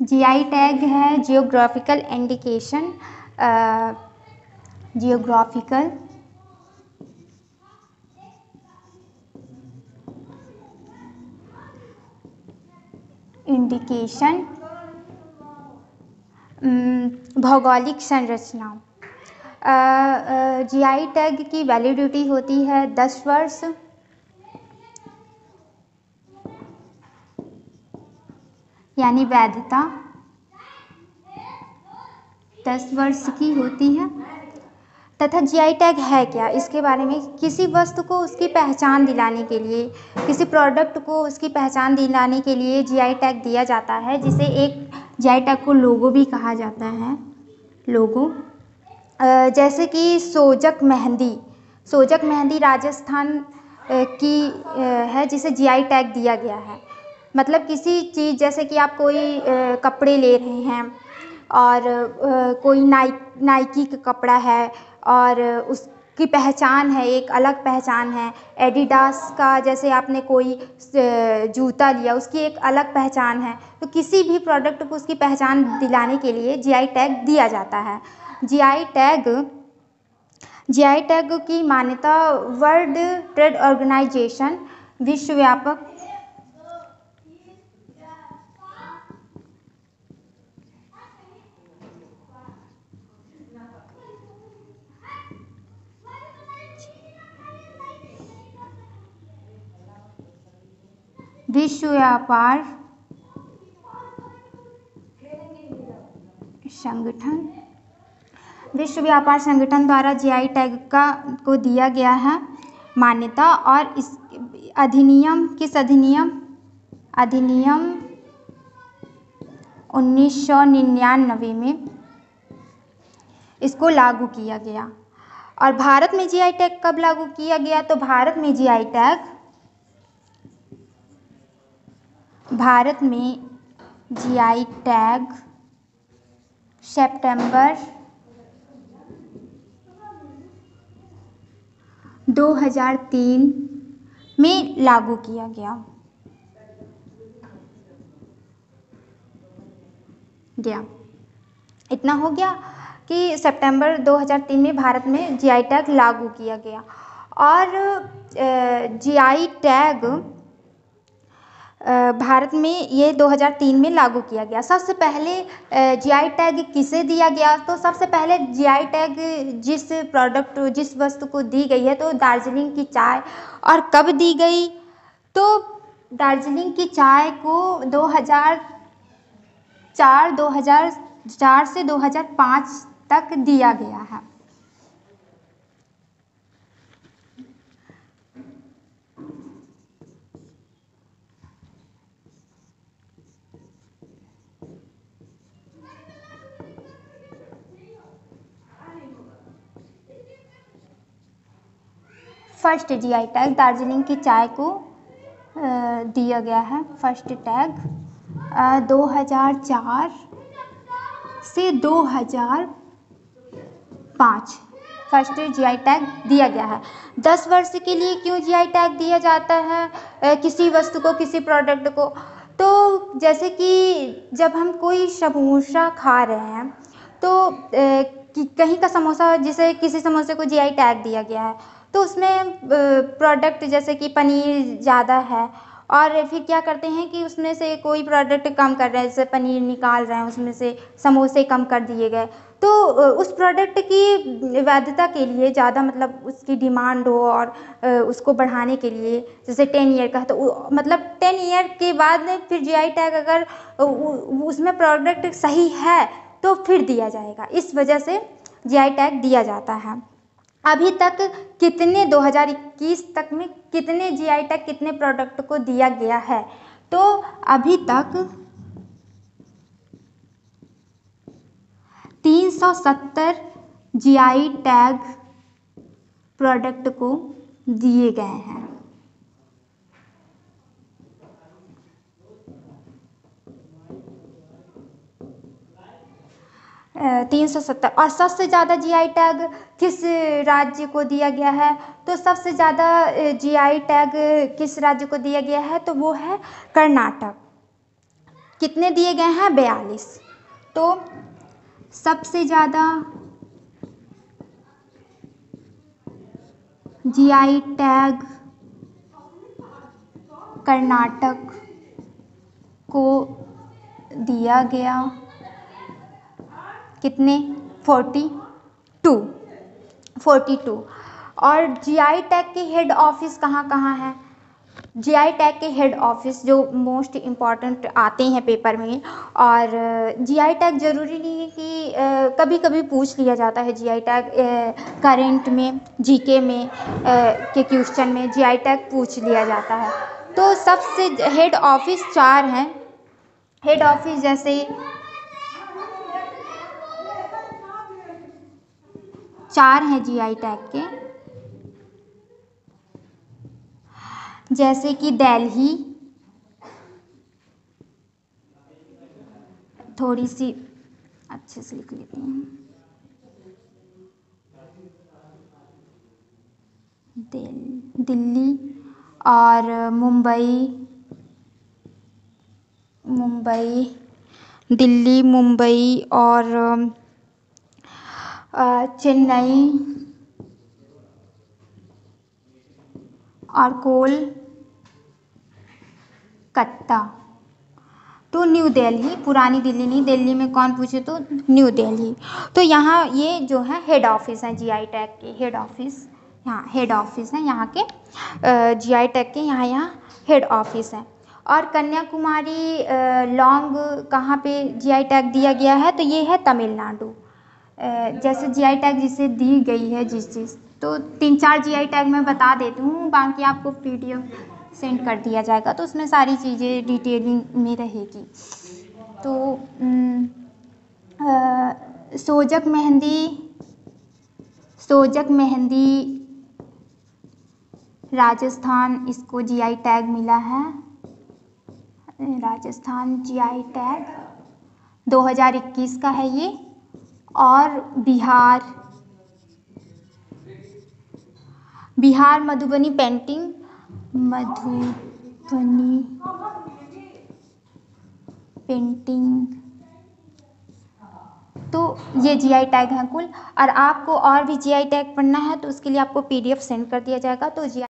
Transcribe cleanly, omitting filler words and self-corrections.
GI tag है geographical indication, geographical indication, भौगोलिक संरचना। जीआई टैग की वैलिडिटी होती है 10 वर्ष, यानी वैधता 10 वर्ष की होती है। तथा जीआई टैग है क्या, इसके बारे में, किसी वस्तु को उसकी पहचान दिलाने के लिए, किसी प्रोडक्ट को उसकी पहचान दिलाने के लिए जीआई टैग दिया जाता है, जिसे एक जीआई टैग को लोगो भी कहा जाता है, लोगो। जैसे कि सोजक मेहंदी राजस्थान की है, जिसे जीआई टैग दिया गया है। मतलब किसी चीज़, जैसे कि आप कोई कपड़े ले रहे हैं और कोई नाइकी का कपड़ा है और उसकी पहचान है, एक अलग पहचान है। एडिडास का जैसे आपने कोई जूता लिया, उसकी एक अलग पहचान है। तो किसी भी प्रोडक्ट को उसकी पहचान दिलाने के लिए जीआई टैग दिया जाता है। जीआई टैग की मान्यता वर्ल्ड ट्रेड ऑर्गेनाइजेशन, विश्वव्यापक व्यापार संगठन द्वारा जीआई टैग को दिया गया है मान्यता। और इस अधिनियम 1999 में इसको लागू किया गया। और भारत में जीआई टैग कब लागू किया गया, तो भारत में जीआई टैग सितंबर 2003 में लागू किया गया। इतना हो गया कि सितंबर 2003 में भारत में जीआई टैग लागू किया गया। और जीआई टैग भारत में ये 2003 में लागू किया गया। सबसे पहले जीआई टैग किसे दिया गया, तो सबसे पहले जीआई टैग जिस वस्तु को दी गई है, तो दार्जिलिंग की चाय। और कब दी गई, तो दार्जिलिंग की चाय को 2004 से 2005 तक दिया गया है। फर्स्ट जीआई टैग दार्जिलिंग की चाय को दिया गया है। फर्स्ट टैग 2004 से 2005 फर्स्ट जीआई टैग दिया गया है। 10 वर्ष के लिए क्यों जीआई टैग दिया जाता है किसी वस्तु को, किसी प्रोडक्ट को, तो जैसे कि जब हम कोई समोसा खा रहे हैं, तो कहीं का समोसा, जिसे किसी समोसे को जीआई टैग दिया गया है, तो उसमें प्रोडक्ट जैसे कि पनीर ज़्यादा है, और फिर क्या करते हैं कि उसमें से कोई प्रोडक्ट कम कर रहे हैं, जैसे पनीर निकाल रहे हैं, उसमें से समोसे कम कर दिए गए, तो उस प्रोडक्ट की वैधता के लिए ज़्यादा, मतलब उसकी डिमांड हो और उसको बढ़ाने के लिए, जैसे 10 ईयर का है, तो मतलब 10 ईयर के बाद फिर जीआई टैग अगर उसमें प्रोडक्ट सही है तो फिर दिया जाएगा। इस वजह से जीआई टैग दिया जाता है। अभी तक 2021 तक में कितने जीआई टैग कितने प्रोडक्ट को दिया गया है, तो अभी तक 370 जीआई टैग प्रोडक्ट को दिए गए हैं। 370। और सबसे ज़्यादा जीआई टैग किस राज्य को दिया गया है, तो सबसे ज़्यादा जीआई टैग किस राज्य को दिया गया है, तो वो है कर्नाटक। कितने दिए गए हैं? 42। तो सबसे ज़्यादा जीआई टैग कर्नाटक को दिया गया, कितने? 42। और जीआई टैग के हेड ऑफिस कहाँ कहाँ है? जीआई टैग के हेड ऑफिस जो मोस्ट इम्पॉर्टेंट आते हैं पेपर में, और जीआई टैग ज़रूरी नहीं है कि कभी कभी पूछ लिया जाता है जीआई टैग, करेंट में, जीके में के क्वेश्चन में जीआई टैग पूछ लिया जाता है। तो सबसे हेड ऑफिस 4 हैं। हेड ऑफिस जैसे 4 हैं जीआई टैग के, जैसे कि दिल्ली, थोड़ी सी अच्छे से लिख लेती हूँ, दिल्ली और दिल्ली, मुंबई और चेन्नई और कोलकाता। तो न्यू दिल्ली, पुरानी दिल्ली नहीं, दिल्ली में कौन पूछे तो न्यू दिल्ली। तो यहाँ ये जो है हेड ऑफिस हैं जीआई टैग के, हेड ऑफिस, यहाँ हेड ऑफिस हैं यहाँ के जीआई टैग के, यहाँ हेड ऑफिस हैं। और कन्याकुमारी लॉन्ग कहाँ पे जीआई टैग दिया गया है? तो ये है तमिलनाडु। जैसे जीआई टैग जिसे दी गई है जिस चीज़, तो 3-4 जीआई टैग मैं बता देती हूँ, बाकी आपको पीडीएफ सेंड कर दिया जाएगा, तो उसमें सारी चीज़ें डिटेलिंग में रहेगी। तो सोजक मेहंदी राजस्थान, इसको जीआई टैग मिला है। राजस्थान जीआई टैग 2021 का है ये। और बिहार मधुबनी पेंटिंग, तो ये जीआई टैग हैं कुल। और आपको और भी जीआई टैग पढ़ना है तो उसके लिए आपको पीडीएफ सेंड कर दिया जाएगा। तो जीआई